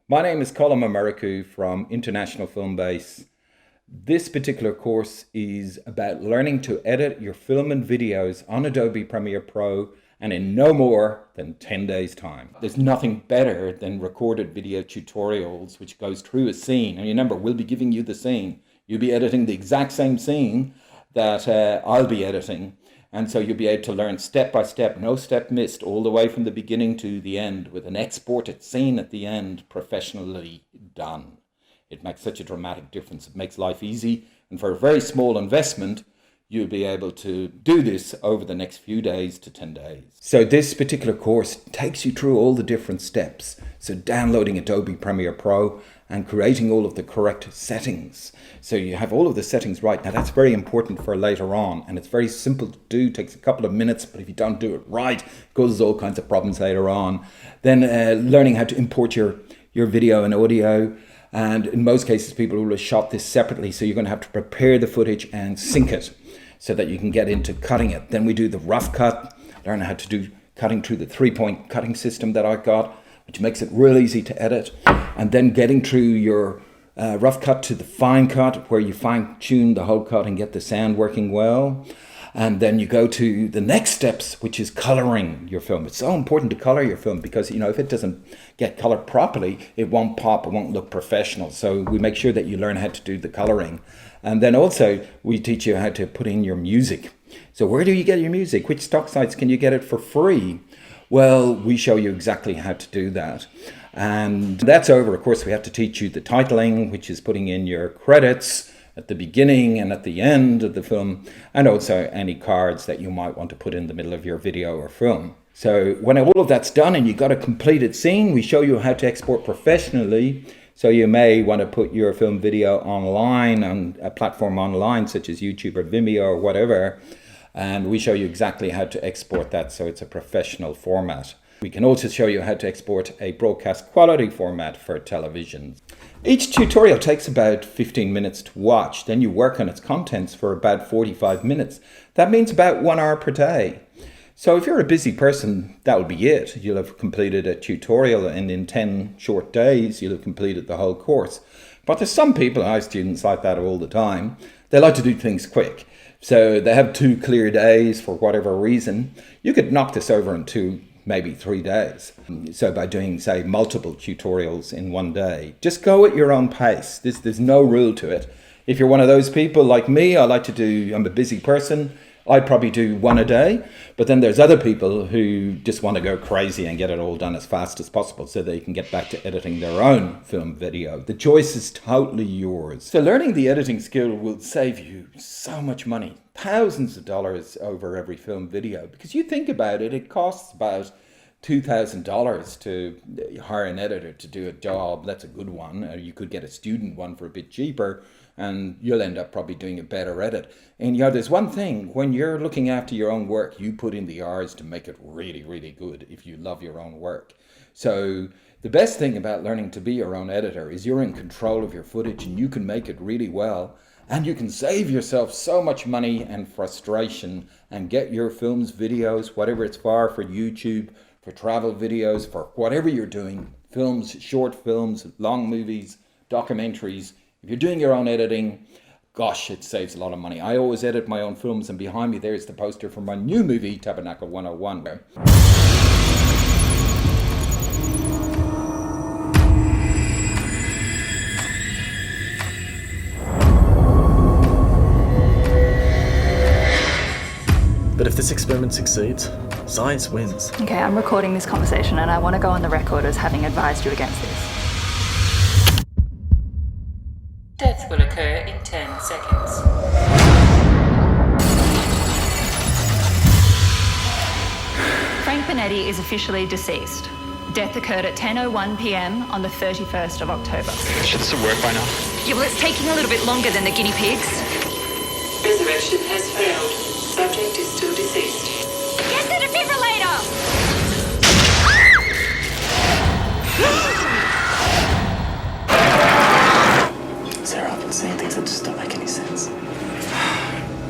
My name is Colin Mameriku from International Film Base. This particular course is about learning to edit your film and videos on Adobe Premiere Pro and in no more than 10 days time. There's nothing better than recorded video tutorials which goes through a scene. And remember, we'll be giving you the scene. You'll be editing the exact same scene that I'll be editing. And so you'll be able to learn step by step, no step missed, all the way from the beginning to the end with an exported scene at the end, professionally done. It makes such a dramatic difference. It makes life easy. And for a very small investment, you'll be able to do this over the next few days to 10 days. So this particular course takes you through all the different steps. So downloading Adobe Premiere Pro and creating all of the correct settings. So you have all of the settings right. Now that's very important for later on, and it's very simple to do, takes a couple of minutes, but if you don't do it right, it causes all kinds of problems later on. Then learning how to import your video and audio. And in most cases, people will have shot this separately, so you're going to have to prepare the footage and sync it so that you can get into cutting it. Then we do the rough cut, learn how to do cutting through the 3-point cutting system that I got, which makes it real easy to edit. And then getting through your rough cut to the fine cut, where you fine tune the whole cut and get the sound working well. And then you go to the next steps, which is coloring your film. It's so important to color your film because, if it doesn't get colored properly, it won't pop, it won't look professional. So we make sure that you learn how to do the coloring. And then also we teach you how to put in your music. So where do you get your music? Which stock sites can you get it for free? Well, we show you exactly how to do that. And that's over. Of course, we have to teach you the titling, which is putting in your credits at the beginning and at the end of the film, and also any cards that you might want to put in the middle of your video or film. So when all of that's done and you've got a completed scene, we show you how to export professionally. So you may want to put your film video online on a platform online such as YouTube or Vimeo or whatever, and we show you exactly how to export that so it's a professional format. We can also show you how to export a broadcast quality format for television. Each tutorial takes about 15 minutes to watch. Then you work on its contents for about 45 minutes. That means about 1 hour per day. So if you're a busy person, that will be it. You'll have completed a tutorial, and in 10 short days, you'll have completed the whole course. But there's some people, and I have students like that all the time, they like to do things quick. So they have 2 clear days for whatever reason. You could knock this over in 2, maybe 3 days. So by doing, say, multiple tutorials in 1 day, just go at your own pace. There's no rule to it. If you're one of those people like me, I'm a busy person, I'd probably do 1 a day. But then there's other people who just want to go crazy and get it all done as fast as possible so they can get back to editing their own film video. The choice is totally yours. So learning the editing skill will save you so much money, thousands of dollars over every film video. Because you think about it, it costs about $2,000 to hire an editor to do a job. That's a good one. You could get a student one for a bit cheaper, and you'll end up probably doing a better edit. And there's one thing, when you're looking after your own work, you put in the hours to make it really, really good if you love your own work. So the best thing about learning to be your own editor is you're in control of your footage and you can make it really well. And you can save yourself so much money and frustration and get your films, videos, whatever it's for YouTube, for travel videos, for whatever you're doing, films, short films, long movies, documentaries. If you're doing your own editing, gosh, it saves a lot of money. I always edit my own films, and behind me there's the poster for my new movie, Tabernacle 101. But if this experiment succeeds, science wins. Okay, I'm recording this conversation and I want to go on the record as having advised you against this. Death will occur in 10 seconds. Frank Bonetti is officially deceased. Death occurred at 10:01 p.m. on the 31st of October. Should this have worked by now? Yeah, well, it's taking a little bit longer than the guinea pigs. Resurrection has failed. Subject is still deceased. Get the defibrillator! Sarah, I've been seeing things that just don't make any sense.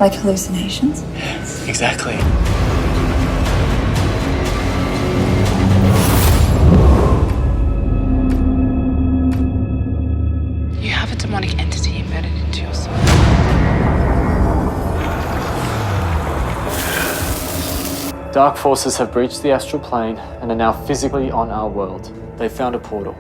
Like hallucinations? Exactly. demonic entity embedded into your soul. Dark forces have breached the astral plane and are now physically on our world. They found a portal.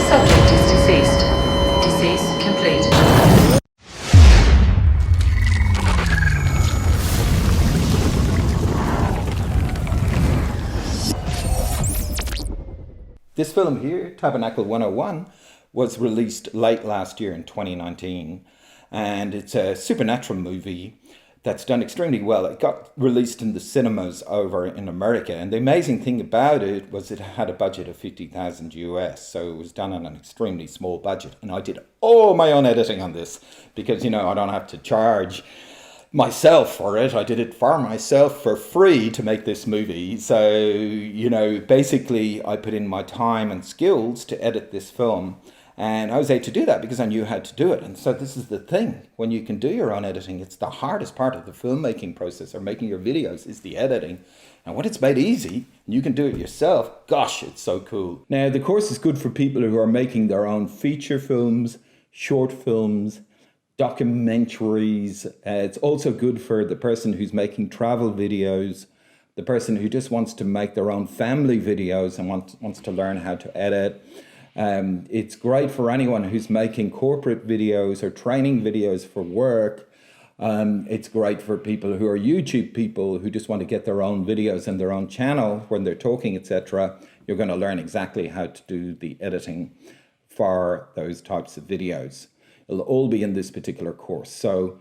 Subject is deceased. Decease complete. This film here, Tabernacle 101, was released late last year in 2019, and it's a supernatural movie that's done extremely well. It got released in the cinemas over in America, and the amazing thing about it was it had a budget of 50,000 US, so it was done on an extremely small budget, and I did all my own editing on this because, you know, I don't have to charge myself for it. I did it for myself for free to make this movie. So, you know, basically I put in my time and skills to edit this film, and I was able to do that because I knew how to do it. And so this is the thing, when you can do your own editing, it's the hardest part of the filmmaking process or making your videos is the editing. And when it's made easy and you can do it yourself, gosh, it's so cool. Now, the course is good for people who are making their own feature films, short films, documentaries. It's also good for the person who's making travel videos, the person who just wants to make their own family videos and wants to learn how to edit. It's great for anyone who's making corporate videos or training videos for work. It's great for people who are YouTube people who just want to get their own videos and their own channel when they're talking, etc. You're going to learn exactly how to do the editing for those types of videos. It'll all be in this particular course. So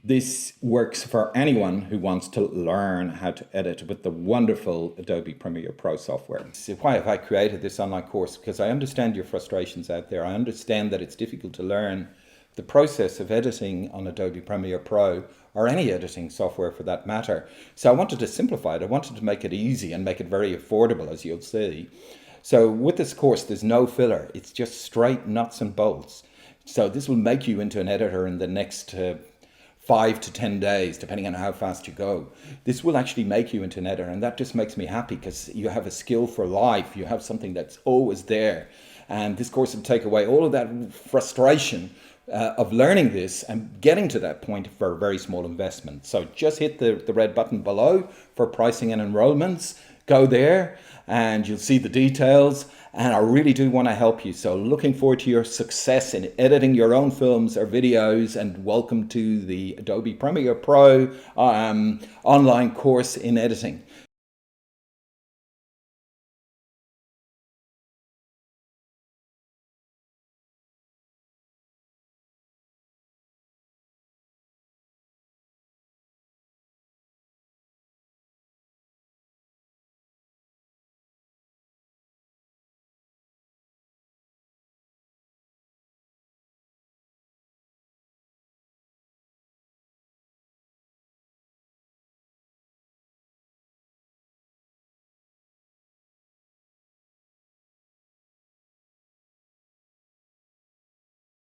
this works for anyone who wants to learn how to edit with the wonderful Adobe Premiere Pro software. So why have I created this online course? Because I understand your frustrations out there. I understand that it's difficult to learn the process of editing on Adobe Premiere Pro or any editing software for that matter. So I wanted to simplify it. I wanted to make it easy and make it very affordable, as you'll see. So with this course, there's no filler. It's just straight nuts and bolts. So this will make you into an editor in the next 5 to 10 days, depending on how fast you go. This will actually make you into an editor, and that just makes me happy because you have a skill for life. You have something that's always there. And this course will take away all of that frustration of learning this and getting to that point for a very small investment. So just hit the red button below for pricing and enrollments. Go there and you'll see the details. And I really do want to help you. So looking forward to your success in editing your own films or videos, and welcome to the Adobe Premiere Pro online course in editing.